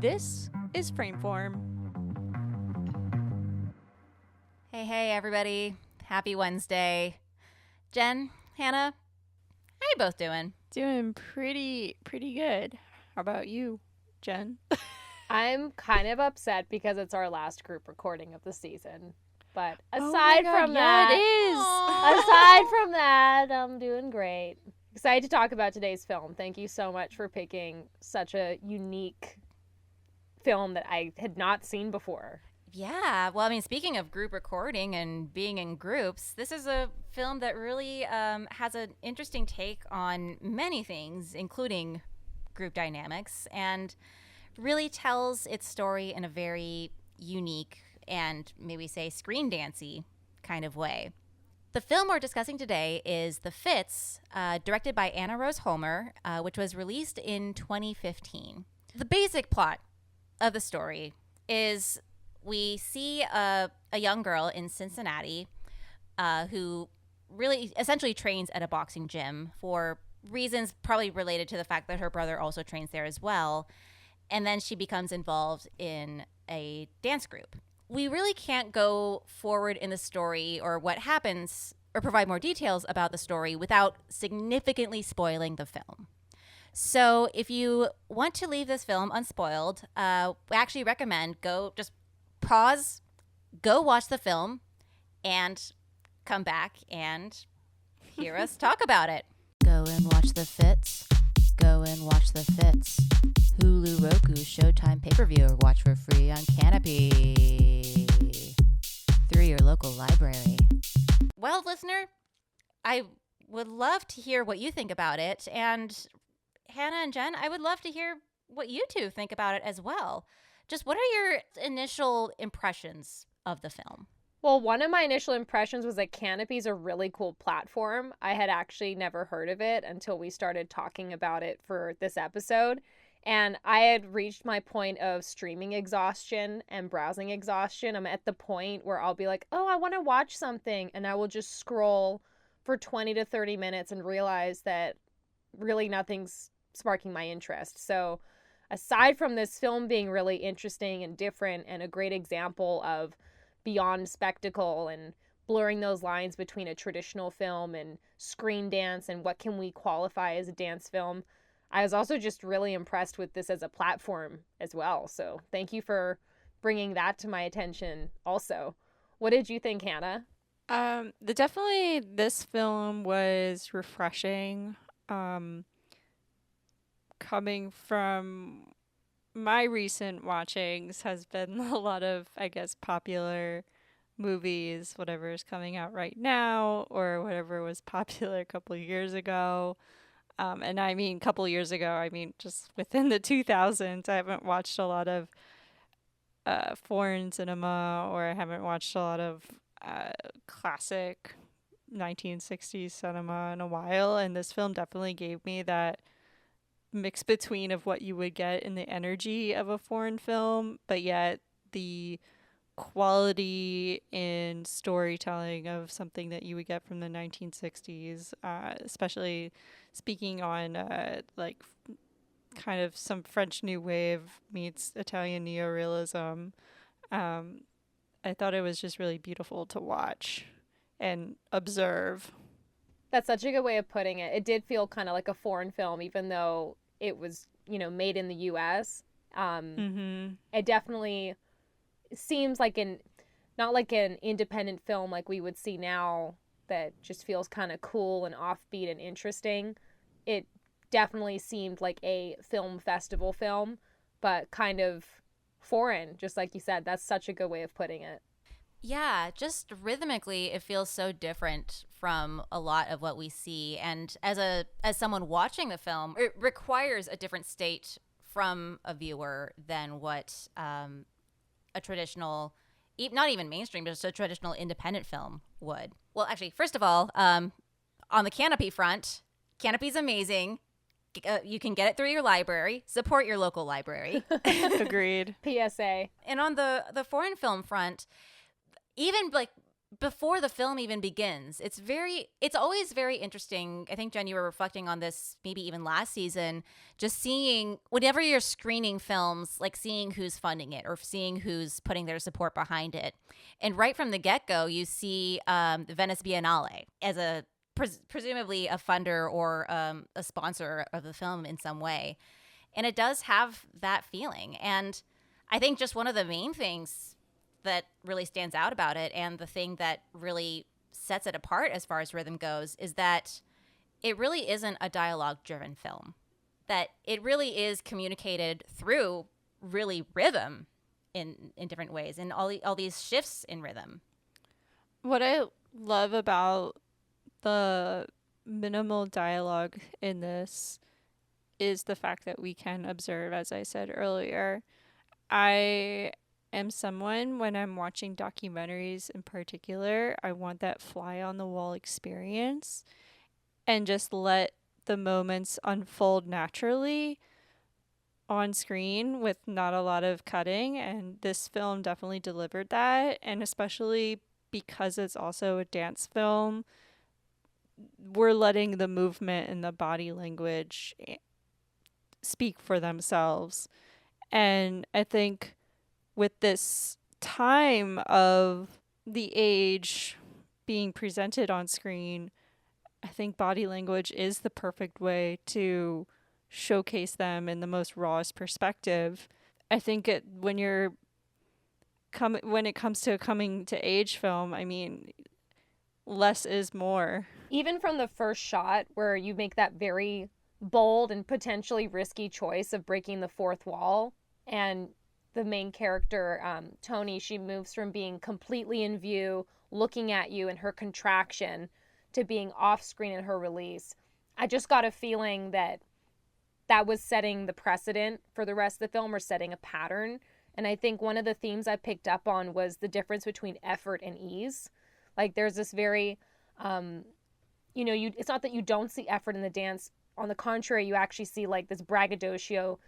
This is Frameform. Hey, everybody. Happy Wednesday. Jen, Hannah, how you both doing? Doing pretty good. How about you, Jen? I'm kind of upset because it's our last group recording of the season. But Oh aside my God, from that, aside from that, I'm doing great. Excited to talk about today's film. Thank you so much for picking such a unique film that I had not seen before. Yeah, well, I mean, speaking of group recording and being in groups, this is a film that really has an interesting take on many things, including group dynamics, and really tells its story in a very unique and maybe say screen dancey kind of way. The film we're discussing today is The Fits, directed by Anna Rose Holmer, which was released in 2015. The basic plot of the story is we see a young girl in Cincinnati who really essentially trains at a boxing gym for reasons probably related to the fact that her brother also trains there as well. And then she becomes involved in a dance group. We really can't go forward in the story or what happens or provide more details about the story without significantly spoiling the film. So if you want to leave this film unspoiled, we actually recommend just pause, go watch the film, and come back and hear us talk about it. Go and watch The Fits. Go and watch The Fits. Hulu, Roku, Showtime, pay-per-view, or watch for free on Canopy. Through your local library. Well, listener, I would love to hear what you think about it. And Hannah and Jen, I would love to hear what you two think about it as well. Just what are your initial impressions of the film? Well, one of my initial impressions was that Canopy's a really cool platform. I had actually never heard of it until we started talking about it for this episode. And I had reached my point of streaming exhaustion and browsing exhaustion. I'm at the point where I'll be like, oh, I want to watch something. And I will just scroll for 20 to 30 minutes and realize that really nothing's sparking my interest. So aside from this film being really interesting and different and a great example of beyond spectacle and blurring those lines between a traditional film and screen dance and what can we qualify as a dance film, I was also just really impressed with this as a platform as well. So thank you for bringing that to my attention also. What did you think, Hannah? Definitely this film was refreshing. Coming from my recent watchings has been a lot of, I guess, popular movies, whatever is coming out right now or whatever was popular a couple of years ago. And I mean, couple of years ago, I mean, just within the 2000s, I haven't watched a lot of foreign cinema, or I haven't watched a lot of classic 1960s cinema in a while. And this film definitely gave me that mix between of what you would get in the energy of a foreign film, but yet the quality in storytelling of something that you would get from the 1960s, especially speaking on like kind of some French New Wave meets Italian neorealism. I thought it was just really beautiful to watch and observe. That's such a good way of putting it. It did feel kind of like a foreign film, even though it was, made in the U.S. It definitely seems like not like an independent film like we would see now that just feels kind of cool and offbeat and interesting. It definitely seemed like a film festival film, but kind of foreign, just like you said. That's such a good way of putting it. Yeah, just rhythmically, it feels so different from a lot of what we see. And as someone watching the film, it requires a different state from a viewer than what a traditional, not even mainstream, but just a traditional independent film would. Well, actually, first of all, on the Canopy front, Canopy's amazing. You can get it through your library. Support your local library. Agreed. PSA. And on the foreign film front, even like before the film even begins. It's always very interesting. I think, Jen, you were reflecting on this maybe even last season, just seeing whenever you're screening films, like seeing who's funding it or seeing who's putting their support behind it. And right from the get-go, you see the Venice Biennale as a presumably a funder or a sponsor of the film in some way. And it does have that feeling. And I think just one of the main things that really stands out about it, and the thing that really sets it apart as far as rhythm goes, is that it really isn't a dialogue-driven film. That it really is communicated through really rhythm in different ways, and all these shifts in rhythm. What I love about the minimal dialogue in this is the fact that we can observe, as I said earlier. I am someone, when I'm watching documentaries in particular, I want that fly on the wall experience and just let the moments unfold naturally on screen with not a lot of cutting. And this film definitely delivered that. And especially because it's also a dance film, we're letting the movement and the body language speak for themselves. And I think with this time of the age being presented on screen, I think body language is the perfect way to showcase them in the most rawest perspective. I think when it comes to a coming to age film, I mean, less is more. Even from the first shot where you make that very bold and potentially risky choice of breaking the fourth wall, and the main character, Toni, she moves from being completely in view, looking at you in her contraction, to being off screen in her release. I just got a feeling that was setting the precedent for the rest of the film, or setting a pattern. And I think one of the themes I picked up on was the difference between effort and ease. Like, there's this very, it's not that you don't see effort in the dance. On the contrary, you actually see like this braggadocio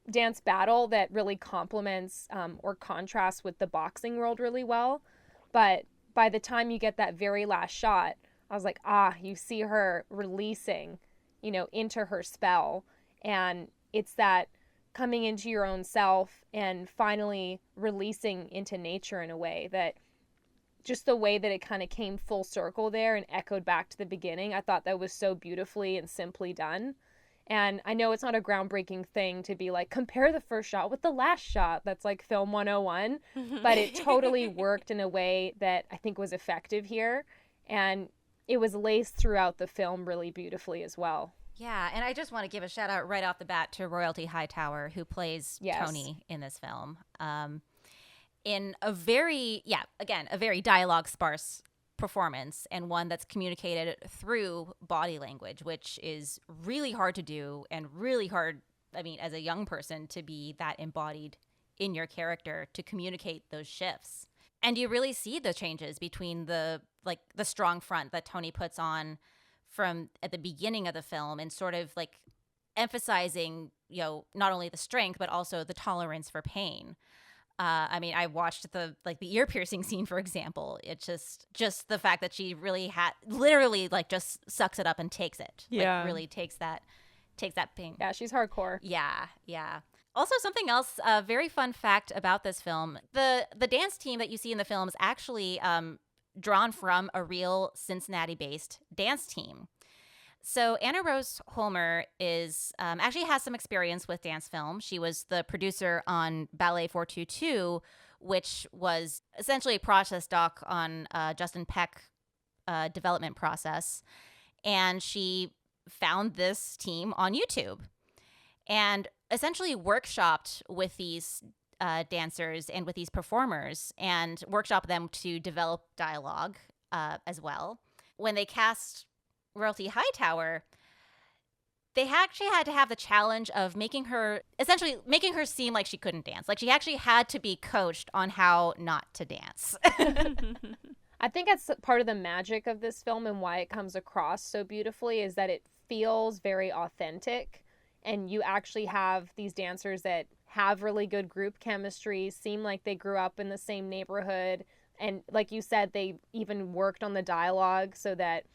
dance battle that really complements or contrasts with the boxing world really well. But by the time you get that very last shot, I was like, you see her releasing, into her spell. And it's that coming into your own self and finally releasing into nature in a way that, just the way that it kind of came full circle there and echoed back to the beginning, I thought that was so beautifully and simply done. And I know it's not a groundbreaking thing to be like, compare the first shot with the last shot. That's like film 101. But it totally worked in a way that I think was effective here. And it was laced throughout the film really beautifully as well. Yeah, and I just want to give a shout out right off the bat to Royalty Hightower, who plays Toni in this film. In a very dialogue sparse performance, and one that's communicated through body language, which is really hard to do, and really hard, as a young person, to be that embodied in your character, to communicate those shifts. And you really see the changes between the strong front that Toni puts on from at the beginning of the film, and sort of like emphasizing, not only the strength, but also the tolerance for pain. I watched the ear piercing scene, for example. It's just the fact that she really literally just sucks it up and takes it. Yeah. Really takes that pain. Yeah, she's hardcore. Yeah. Also, something else, a very fun fact about this film, the dance team that you see in the film is actually drawn from a real Cincinnati-based dance team. So Anna Rose Holmer is actually has some experience with dance film. She was the producer on Ballet 422, which was essentially a process doc on Justin Peck development process. And she found this team on YouTube and essentially workshopped with these dancers and with these performers, and workshopped them to develop dialogue as well. When they cast Royalty Hightower, they actually had to have the challenge of making her seem like she couldn't dance. Like, she actually had to be coached on how not to dance. I think that's part of the magic of this film, and why it comes across so beautifully, is that it feels very authentic, and you actually have these dancers that have really good group chemistry, seem like they grew up in the same neighborhood, And like you said, they even worked on the dialogue so that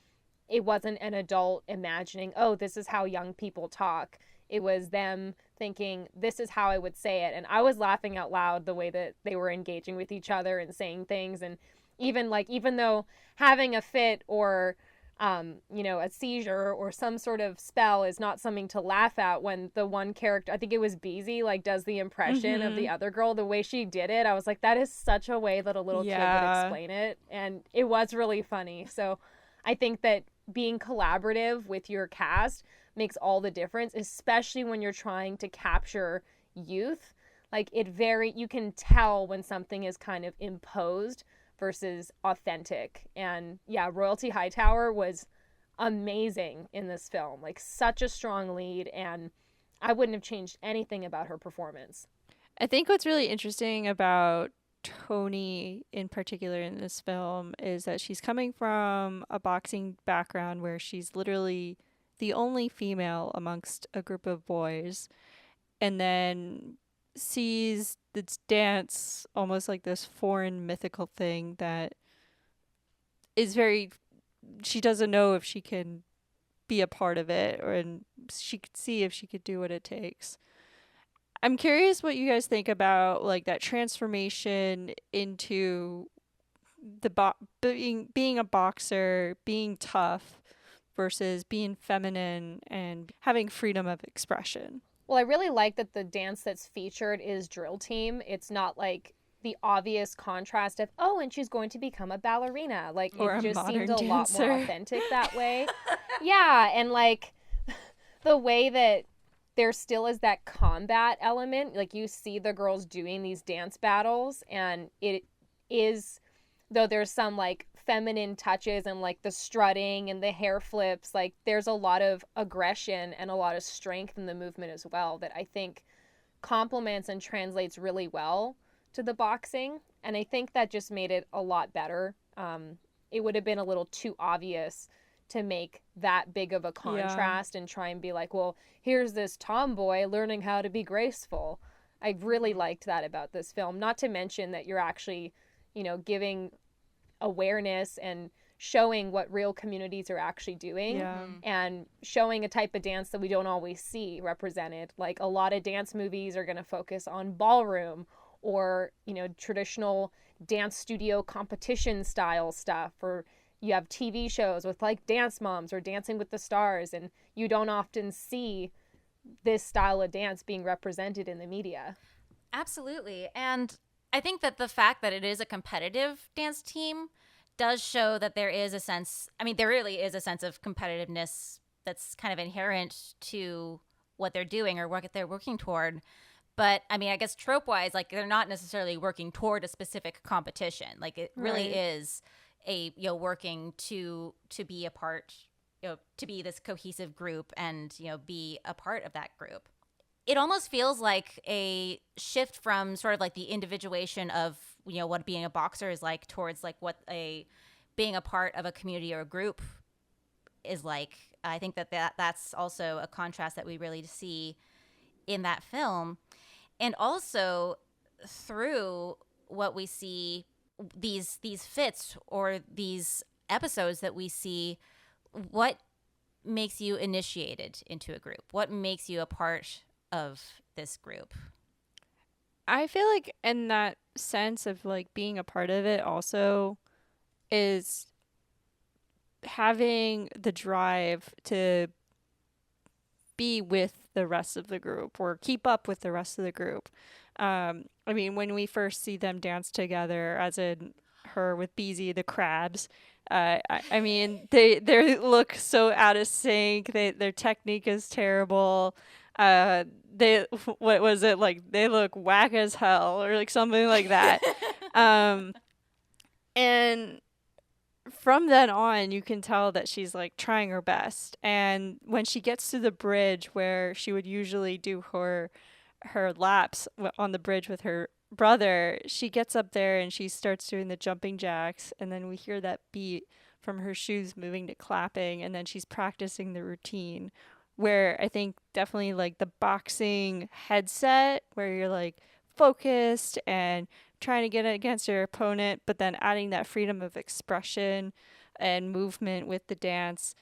it wasn't an adult imagining, oh, this is how young people talk. It was them thinking, this is how I would say it. And I was laughing out loud the way that they were engaging with each other and saying things. And even though having a fit or a seizure or some sort of spell is not something to laugh at, when the one character, I think it was Beezy, like does the impression of the other girl, the way she did it, I was like, that is such a way that a little kid would explain it. And it was really funny. So I think that being collaborative with your cast makes all the difference, especially when you're trying to capture youth. Like you can tell when something is kind of imposed versus authentic. And yeah, Royalty Hightower was amazing in this film, like such a strong lead, and I wouldn't have changed anything about her performance. I think what's really interesting about Toni in particular in this film is that she's coming from a boxing background where she's literally the only female amongst a group of boys, and then sees this dance almost like this foreign mythical thing that is very, she doesn't know if she can be a part of it, or and she could see if she could do what it takes. I'm curious what you guys think about like that transformation into being a boxer, being tough versus being feminine and having freedom of expression. Well, I really like that the dance that's featured is drill team. It's not like the obvious contrast of, oh, and she's going to become a ballerina. Like, or it just seemed dancer. a lot more authentic that way. Yeah, and like the way that there still is that combat element. Like, you see the girls doing these dance battles, and it is, though there's some like feminine touches and like the strutting and the hair flips, like there's a lot of aggression and a lot of strength in the movement as well that I think complements and translates really well to the boxing. And I think that just made it a lot better. It would have been a little too obvious to make that big of a contrast and try and be like, well, here's this tomboy learning how to be graceful. I really liked that about this film. Not to mention that you're actually, giving awareness and showing what real communities are actually doing and showing a type of dance that we don't always see represented. Like, a lot of dance movies are going to focus on ballroom or, traditional dance studio competition style stuff, or you have TV shows with like Dance Moms or Dancing with the Stars, and you don't often see this style of dance being represented in the media. Absolutely. And I think that the fact that it is a competitive dance team does show that there is a sense, there really is a sense of competitiveness that's kind of inherent to what they're doing or what they're working toward. But I guess trope-wise, like, they're not necessarily working toward a specific competition. Like, it really is a, working to be a part, to be this cohesive group and, be a part of that group. It almost feels like a shift from sort of like the individuation of, what being a boxer is like towards like what being a part of a community or a group is like. I think that's also a contrast that we really see in that film. And also through what we see, these fits or these episodes that we see, what makes you initiated into a group? What makes you a part of this group? I feel like in that sense of like being a part of it also is having the drive to be with the rest of the group or keep up with the rest of the group. When we first see them dance together, as in her with Beezy, the crabs, they look so out of sync. Their technique is terrible. They look whack as hell or like something like that. And from then on, you can tell that she's like trying her best. And when she gets to the bridge where she would usually do her laps on the bridge with her brother, she gets up there and she starts doing the jumping jacks. And then we hear that beat from her shoes moving to clapping. And then she's practicing the routine, where I think definitely like the boxing headset where you're like focused and trying to get against your opponent, but then adding that freedom of expression and movement with the dance.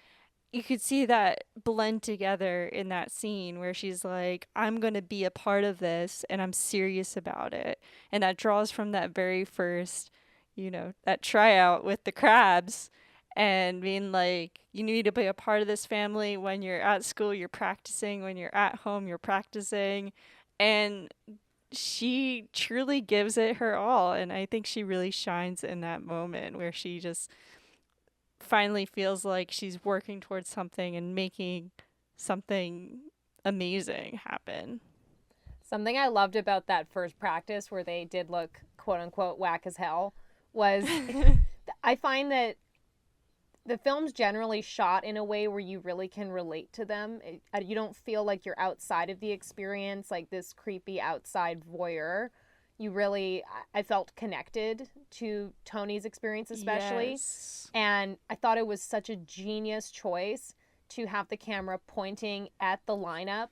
You could see that blend together in that scene where she's like, I'm going to be a part of this and I'm serious about it. And that draws from that very first, that tryout with the crabs and being like, you need to be a part of this family. When you're at school, you're practicing. When you're at home, you're practicing. And she truly gives it her all. And I think she really shines in that moment where she just finally feels like she's working towards something and making something amazing happen. Something I loved about that first practice where they did look quote unquote whack as hell was I find that the film's generally shot in a way where you really can relate to them. You don't feel like you're outside of the experience, like this creepy outside voyeur. I felt connected to Toni's experience especially. Yes. And I thought it was such a genius choice to have the camera pointing at the lineup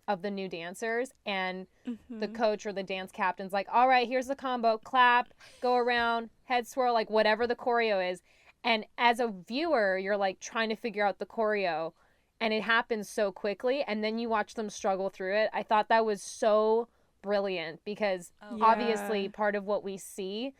of the new dancers, and the coach or the dance captain's like, all right, here's the combo, clap, go around, head swirl, like whatever the choreo is. And as a viewer, you're like trying to figure out the choreo, and it happens so quickly, and then you watch them struggle through it. I thought that was so brilliant because obviously part of what we see,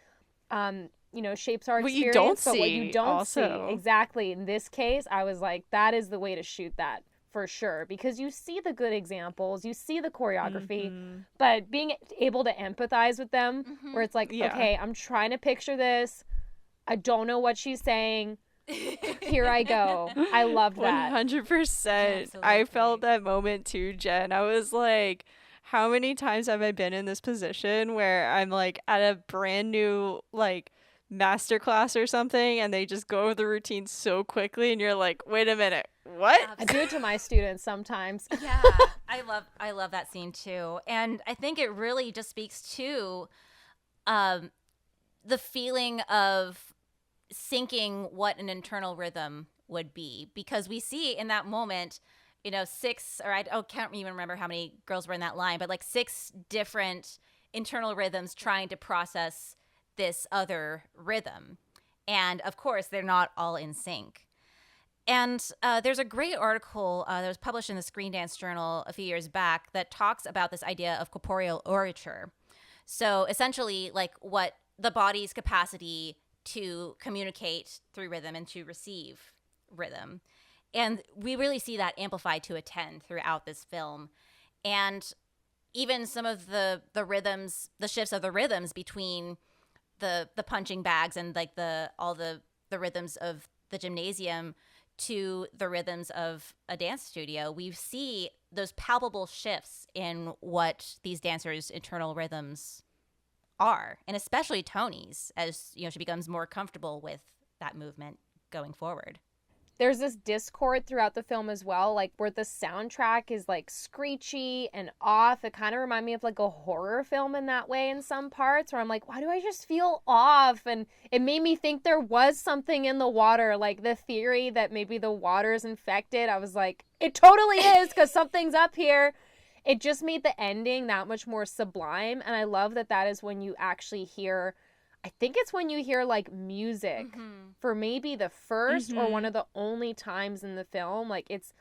shapes our experience, but what you don't see. Exactly. In this case, I was like, that is the way to shoot that for sure, because you see the good examples, you see the choreography, but being able to empathize with them where it's like, okay, I'm trying to picture this. I don't know what she's saying. Here I go. I love that. 100%. I felt that moment too, Jen. I was like, how many times have I been in this position where I'm like at a brand new like masterclass or something and they just go over the routine so quickly and you're like, wait a minute, what? I do it to my students sometimes. Yeah, I love that scene too. And I think it really just speaks to the feeling of syncing what an internal rhythm would be, because we see in that moment, six, or I can't even remember how many girls were in that line, but like 6 different internal rhythms trying to process this other rhythm. And of course, they're not all in sync. And there's a great article that was published in the Screen Dance Journal a few years back that talks about this idea of corporeal orature. So essentially, like what the body's capacity to communicate through rhythm and to receive rhythm. And we really see that amplified to a 10 throughout this film. And even some of the rhythms, the shifts of the rhythms between the punching bags and like all the rhythms of the gymnasium to the rhythms of a dance studio, we see those palpable shifts in what these dancers' internal rhythms are, and especially Toni's, as she becomes more comfortable with that movement going forward. There's this discord throughout the film as well, like where the soundtrack is like screechy and off. It kind of reminded me of like a horror film in that way in some parts, where I'm like, why do I just feel off? And it made me think there was something in the water, like the theory that maybe the water's infected. I was like, it totally is, because something's up here. It just made the ending that much more sublime. And I love that is when you actually hear, I think it's when you hear like music for maybe the first or one of the only times in the film. Like it's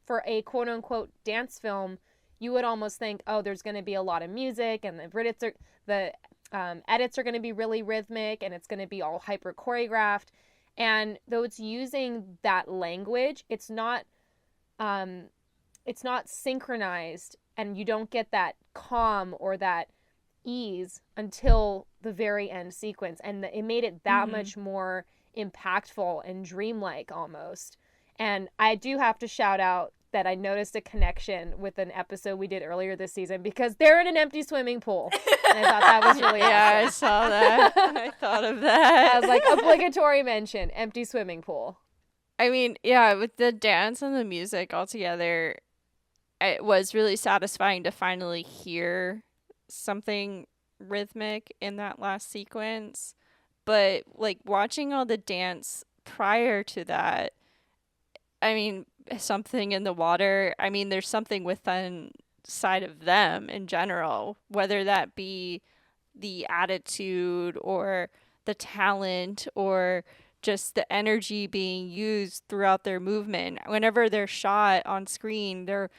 for a quote unquote dance film, you would almost think, oh, there's going to be a lot of music and the edits are going to be really rhythmic and it's going to be all hyper choreographed. And though it's using that language, it's not synchronized, and you don't get that calm or that ease until the very end sequence, and it made it that much more impactful and dreamlike almost. And I do have to shout out that I noticed a connection with an episode we did earlier this season, because they're in an empty swimming pool, and I thought that was really awesome. Yeah, I saw that. I thought of that. I was like, obligatory mention, empty swimming pool. I mean, yeah, with the dance and the music all together, it was really satisfying to finally hear something rhythmic in that last sequence. But like watching all the dance prior to that, I mean, something in the water, I mean, there's something within side of them in general, whether that be the attitude or the talent or just the energy being used throughout their movement. Whenever they're shot on screen, they're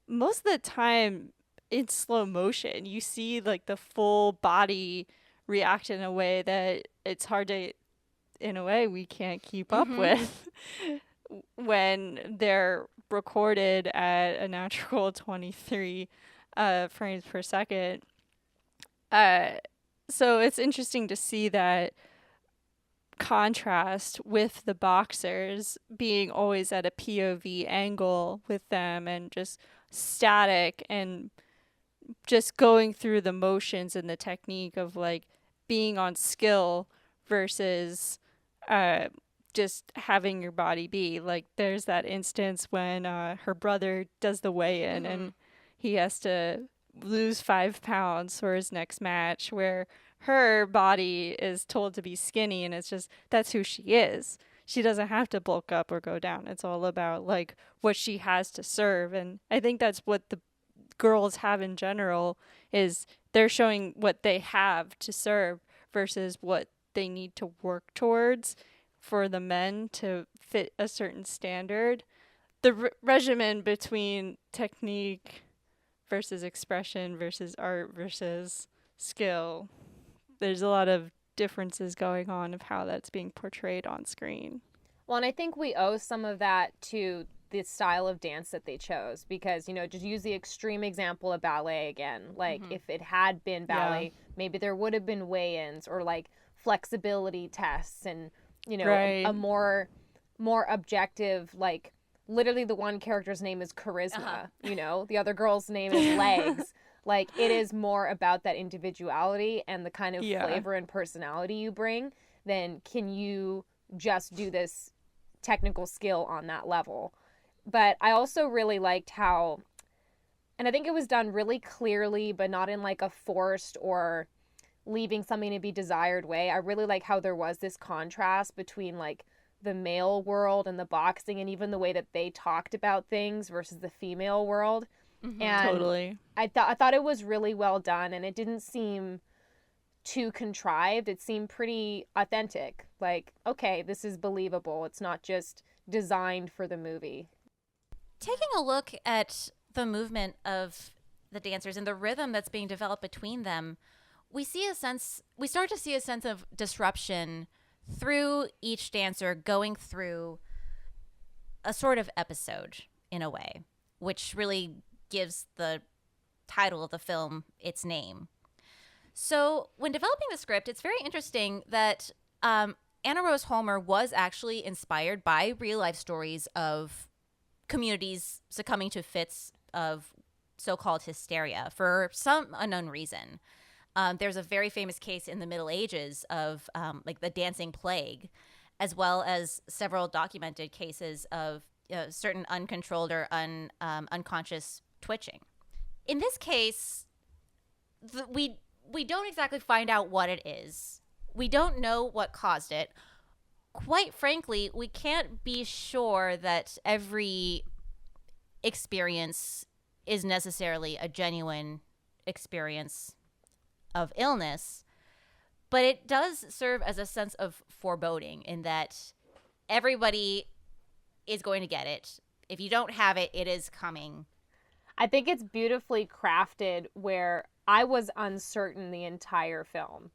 most of the time in slow motion. You see like the full body react in a way that it's hard to, in a way, we can't keep up with when they're recorded at a natural 23 frames per second. So it's interesting to see that contrast with the boxers being always at a POV angle with them and just static and just going through the motions and the technique of like being on skill versus just having your body be. Like there's that instance when her brother does the weigh-in and he has to lose 5 pounds for his next match, where her body is told to be skinny and it's just that's who she is. She doesn't have to bulk up or go down. It's all about like what she has to serve. And I think that's what the girls have in general, is they're showing what they have to serve versus what they need to work towards for the men to fit a certain standard. The regimen between technique versus expression versus art versus skill, there's a lot of differences going on of how that's being portrayed on screen. Well, and I think we owe some of that to the style of dance that they chose, because, you know, just use the extreme example of ballet again. Like if it had been ballet, maybe there would have been weigh-ins or like flexibility tests and, you know, a more objective, like literally the one character's name is charisma, you know, the other girl's name is legs. Like it is more about that individuality and the kind of flavor and personality you bring than can you just do this technical skill on that level. But I also really liked how, and I think it was done really clearly, but not in like a forced or leaving something to be desired way. I really like how there was this contrast between like the male world and the boxing, and even the way that they talked about things versus the female world. And Totally. I thought it was really well done, and it didn't seem too contrived. It seemed pretty authentic. Like, okay, this is believable. It's not just designed for the movie. Taking a look at the movement of the dancers and the rhythm that's being developed between them, we start to see a sense of disruption through each dancer going through a sort of episode in a way, which really gives the title of the film its name. So when developing the script, it's very interesting that Anna Rose Holmer was actually inspired by real life stories of communities succumbing to fits of so-called hysteria for some unknown reason. There's a very famous case in the Middle Ages of like the dancing plague, as well as several documented cases of certain uncontrolled or unconscious twitching. In this case, we don't exactly find out what it is. We don't know what caused it. Quite frankly, we can't be sure that every experience is necessarily a genuine experience of illness, but it does serve as a sense of foreboding in that everybody is going to get it. If you don't have it, it is coming. I think it's beautifully crafted where I was uncertain the entire film.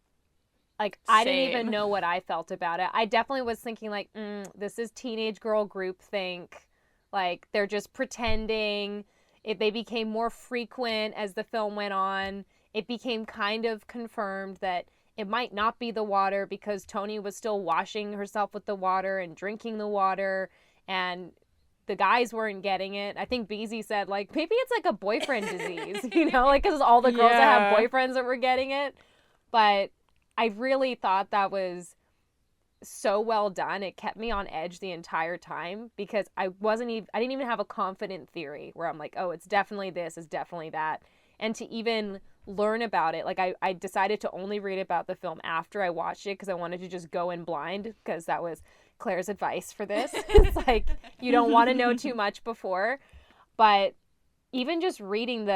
Like, I didn't even know what I felt about it. I definitely was thinking, like, this is teenage girl groupthink. Like, they're just pretending. They became more frequent as the film went on. It became kind of confirmed that it might not be the water because Toni was still washing herself with the water and drinking the water, and the guys weren't getting it. I think Beezy said, like, maybe it's like a boyfriend disease, you know, like, because all the girls that have boyfriends that were getting it. But I really thought that was so well done. It kept me on edge the entire time because I didn't even have a confident theory where I'm like, oh, it's definitely this, it's definitely that. And to even learn about it, like I decided to only read about the film after I watched it because I wanted to just go in blind, because that was Claire's advice for this. It's like, you don't want to know too much before. But even just reading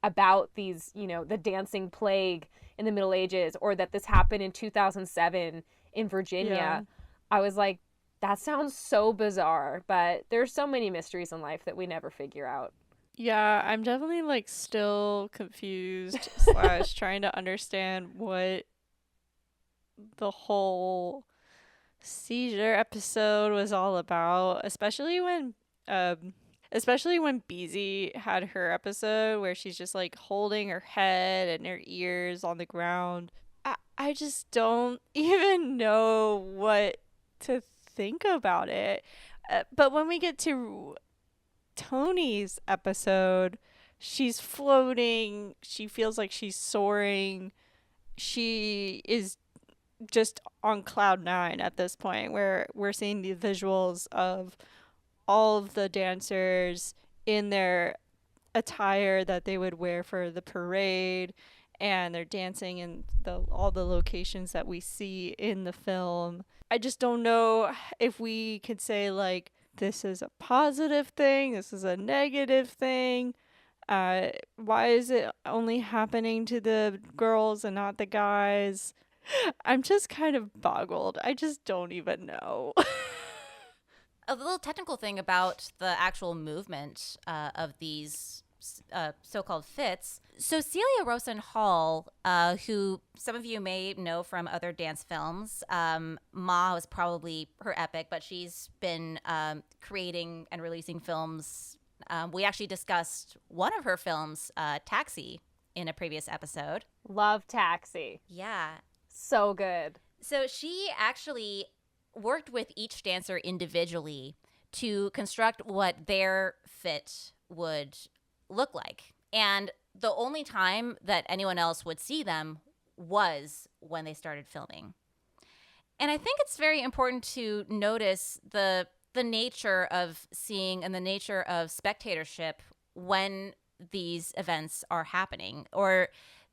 about these, you know, the dancing plague, in the Middle Ages, or that this happened in 2007 in Virginia. Yeah. I was like, that sounds so bizarre, but there's so many mysteries in life that we never figure out. Yeah, I'm definitely like still confused slash trying to understand what the whole seizure episode was all about, especially when Beezy had her episode where she's just like holding her head and her ears on the ground. I just don't even know what to think about it. But when we get to Toni's episode, she's floating, she feels like she's soaring. She is just on cloud nine at this point, where we're seeing the visuals of all of the dancers in their attire that they would wear for the parade, and they're dancing in all the locations that we see in the film. I just don't know if we could say like this is a positive thing, this is a negative thing. Why is it only happening to the girls and not the guys? I'm just kind of boggled. I just don't even know. A little technical thing about the actual movement of these so-called fits. So Celia Rosen Hall, who some of you may know from other dance films, Ma was probably her epic, but she's been creating and releasing films. We actually discussed one of her films, Taxi, in a previous episode. Love Taxi. Yeah. So good. So she actually worked with each dancer individually to construct what their fit would look like. And the only time that anyone else would see them was when they started filming. And I think it's very important to notice the nature of seeing and the nature of spectatorship when these events are happening, or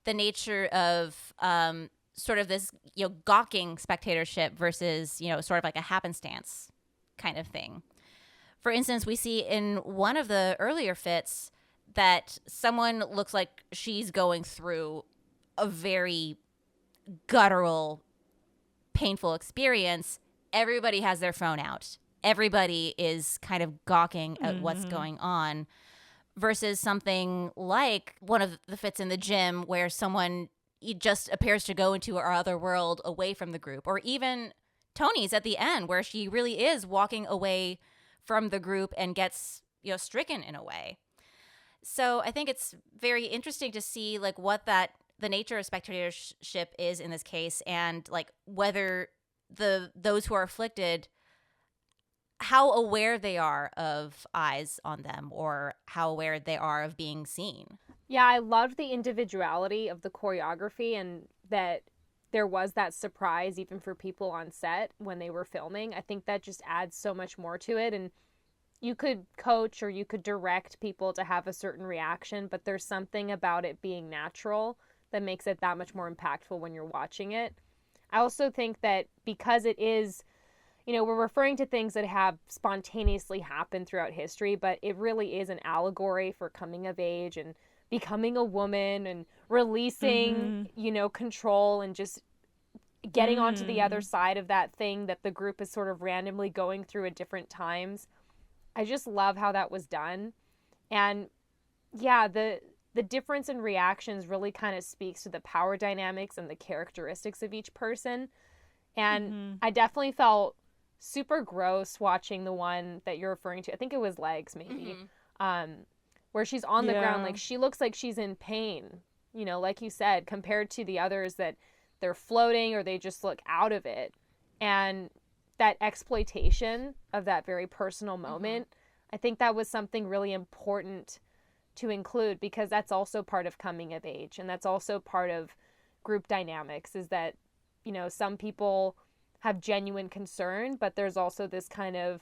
the nature of sort of this, gawking spectatorship versus, sort of like a happenstance kind of thing. For instance, we see in one of the earlier fits that someone looks like she's going through a very guttural, painful experience. Everybody has their phone out. Everybody is kind of gawking at what's going on, versus something like one of the fits in the gym where someone just appears to go into our other world away from the group, or even Toni's at the end where she really is walking away from the group and gets, stricken in a way. So I think it's very interesting to see like what the nature of spectatorship is in this case, and like whether those who are afflicted, how aware they are of eyes on them, or how aware they are of being seen. Yeah, I loved the individuality of the choreography, and that there was that surprise even for people on set when they were filming. I think that just adds so much more to it. And you could coach or you could direct people to have a certain reaction, but there's something about it being natural that makes it that much more impactful when you're watching it. I also think that because it is, we're referring to things that have spontaneously happened throughout history, but it really is an allegory for coming of age and becoming a woman and releasing, control, and just getting onto the other side of that thing that the group is sort of randomly going through at different times. I just love how that was done. And yeah, the difference in reactions really kind of speaks to the power dynamics and the characteristics of each person. And I definitely felt super gross watching the one that you're referring to. I think it was Legs, maybe. Where she's on the ground, like she looks like she's in pain, like you said, compared to the others that they're floating or they just look out of it. And that exploitation of that very personal moment, I think that was something really important to include, because that's also part of coming of age, and that's also part of group dynamics, is that, some people have genuine concern, but there's also this kind of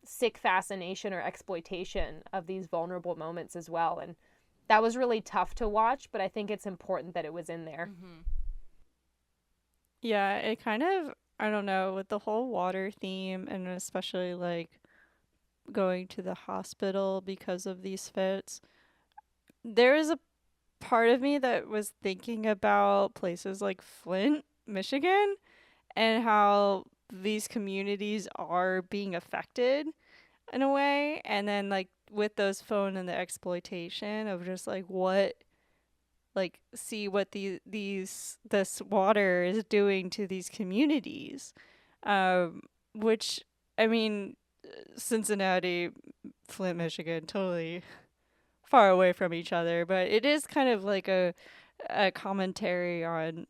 sick fascination or exploitation of these vulnerable moments as well. And that was really tough to watch, but I think it's important that it was in there. Yeah, it kind of, I don't know, with the whole water theme, and especially like going to the hospital because of these fits, there is a part of me that was thinking about places like Flint, Michigan, and how these communities are being affected in a way. And then, like, with those phone and the exploitation of just like what, like, see what this water is doing to these communities, which, I mean, Cincinnati, Flint, Michigan, totally far away from each other, but it is kind of like a commentary on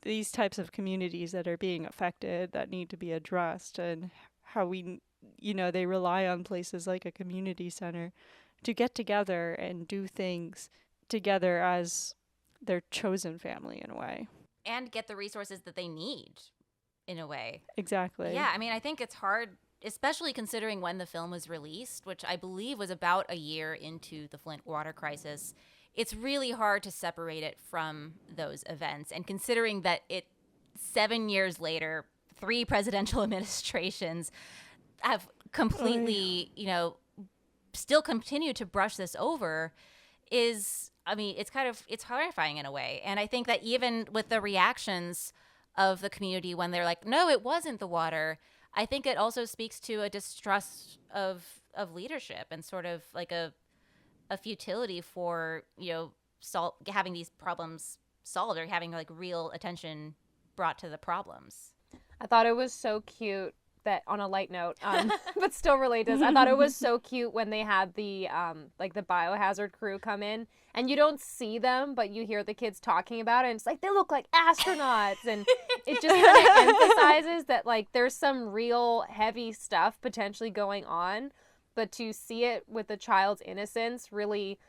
these types of communities that are being affected that need to be addressed, and how they rely on places like a community center to get together and do things together as their chosen family in a way. And get the resources that they need in a way. Exactly. Yeah, I mean, I think it's hard, especially considering when the film was released, which I believe was about a year into the Flint water crisis. It's really hard to separate it from those events. And considering that 7 years later, 3 presidential administrations have completely, still continue to brush this over, it's horrifying in a way. And I think that even with the reactions of the community when they're like, no, it wasn't the water, I think it also speaks to a distrust of leadership and sort of like a futility for, having these problems solved or having like real attention brought to the problems. I thought it was so cute that, on a light note, but still related, I thought it was so cute when they had the the biohazard crew come in, and you don't see them, but you hear the kids talking about it, and it's like, they look like astronauts, and it just kind of emphasizes that, like, there's some real heavy stuff potentially going on, but to see it with a child's innocence really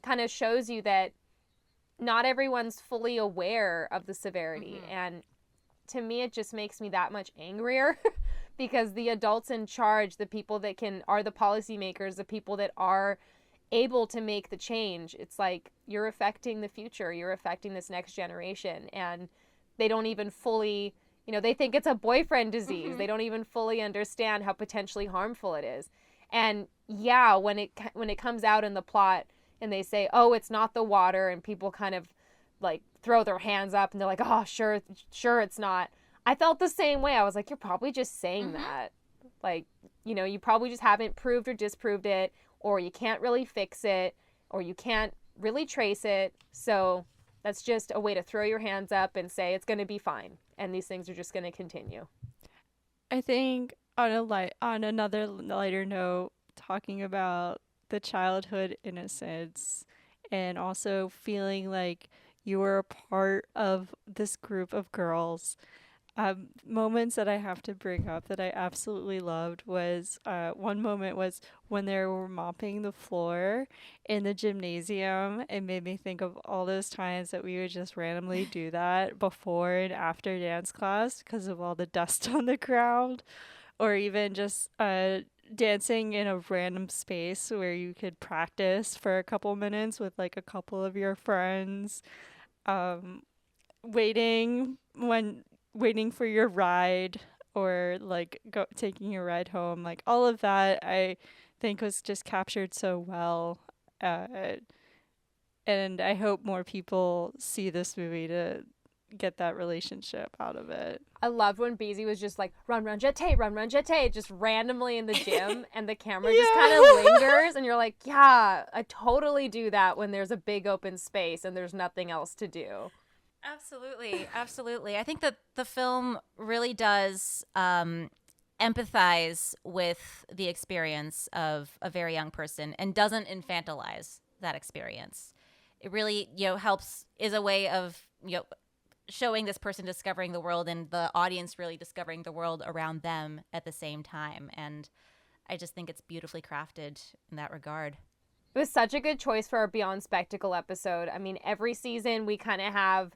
kind of shows you that not everyone's fully aware of the severity. Mm-hmm. And to me, it just makes me that much angrier because the adults in charge, the people that are the policymakers, the people that are able to make the change, it's like, you're affecting the future, you're affecting this next generation, and they don't even fully, they think it's a boyfriend disease. Mm-hmm. They don't even fully understand how potentially harmful it is. And yeah, when it comes out in the plot and they say, oh, it's not the water, and people kind of like throw their hands up and they're like, oh, sure it's not. I felt the same way. I was like, you're probably just saying mm-hmm. that. Like, you probably just haven't proved or disproved it, or you can't really fix it, or you can't really trace it. So that's just a way to throw your hands up and say it's going to be fine, and these things are just going to continue. I think on another lighter note, talking about the childhood innocence and also feeling like you were a part of this group of girls. Moments that I have to bring up that I absolutely loved was one moment was when they were mopping the floor in the gymnasium. It made me think of all those times that we would just randomly do that before and after dance class because of all the dust on the ground, or even just dancing in a random space where you could practice for a couple minutes with like a couple of your friends, waiting for your ride, or like taking your ride home. Like, all of that I think was just captured so well, and I hope more people see this movie to get that relationship out of it. I loved when Beezy was just like, run, jete, just randomly in the gym, and the camera just kind of lingers, and you're like, yeah, I totally do that when there's a big open space and there's nothing else to do. Absolutely. I think that the film really does empathize with the experience of a very young person and doesn't infantilize that experience. It really, is a way of, showing this person discovering the world and the audience really discovering the world around them at the same time. And I just think it's beautifully crafted in that regard. It was such a good choice for our Beyond Spectacle episode. I mean, every season we kind of have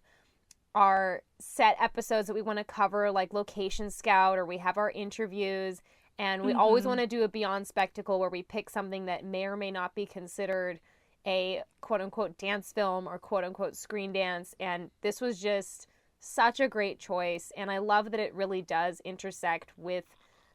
our set episodes that we want to cover, like Location Scout, or we have our interviews, and we mm-hmm. always want to do a Beyond Spectacle where we pick something that may or may not be considered a quote-unquote dance film or quote-unquote screen dance, and this was just such a great choice. And I love that it really does intersect with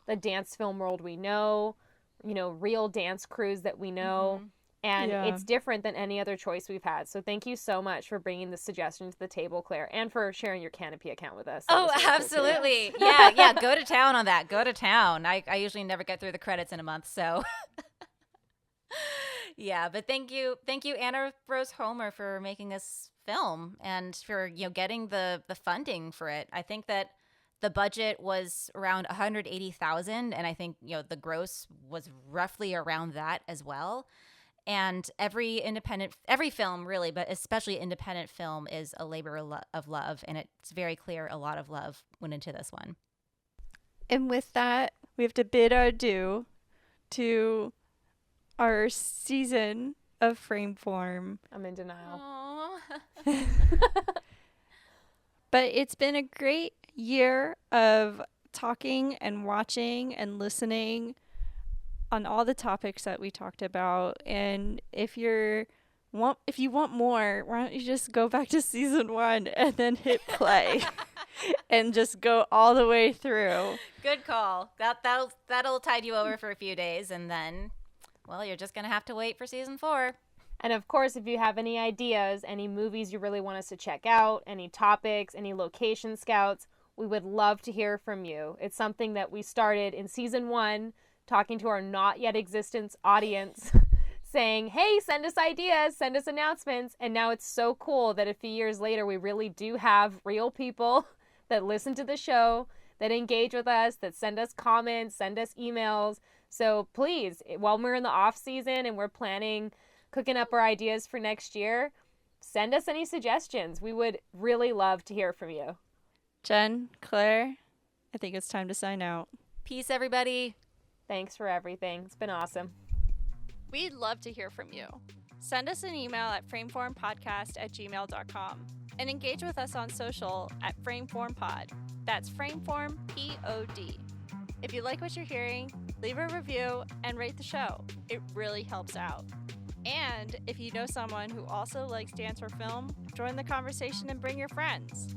the dance film world we know, real dance crews that we know, mm-hmm. And Yeah. it's different than any other choice we've had. So thank you so much for bringing this suggestion to the table, Claire, and for sharing your Canopy account with us. That Oh, was really cool, too. absolutely. Yeah. Go to town on that. Go to town. I usually never get through the credits in a month, so. Yeah, but thank you, Anna Rose Holmer, for making this film and for getting the funding for it. I think that the budget was around 180,000, and I think the gross was roughly around that as well. And every film really, but especially independent film, is a labor of love, and it's very clear a lot of love went into this one. And with that, we have to bid adieu to our season of Frameform. I'm in denial. Aww. But it's been a great year of talking and watching and listening on all the topics that we talked about. And if you want more, why don't you just go back to season 1 and then hit play and just go all the way through. Good call. That'll tide you over for a few days, and then, well, you're just gonna have to wait for season 4. And of course, if you have any ideas, any movies you really want us to check out, any topics, any location scouts, we would love to hear from you. It's something that we started in season 1, talking to our not yet existent audience, saying, hey, send us ideas, send us announcements. And now it's so cool that a few years later, we really do have real people that listen to the show, that engage with us, that send us comments, send us emails. So please, while we're in the off season and we're cooking up our ideas for next year, send us any suggestions. We would really love to hear from you. Jen, Claire, I think it's time to sign out. Peace, everybody. Thanks for everything. It's been awesome. We'd love to hear from you. Send us an email at frameformpodcast@gmail.com and engage with us on social at frameformpod. That's frameform POD. If you like what you're hearing, leave a review and rate the show. It really helps out. And if you know someone who also likes dance or film, join the conversation and bring your friends.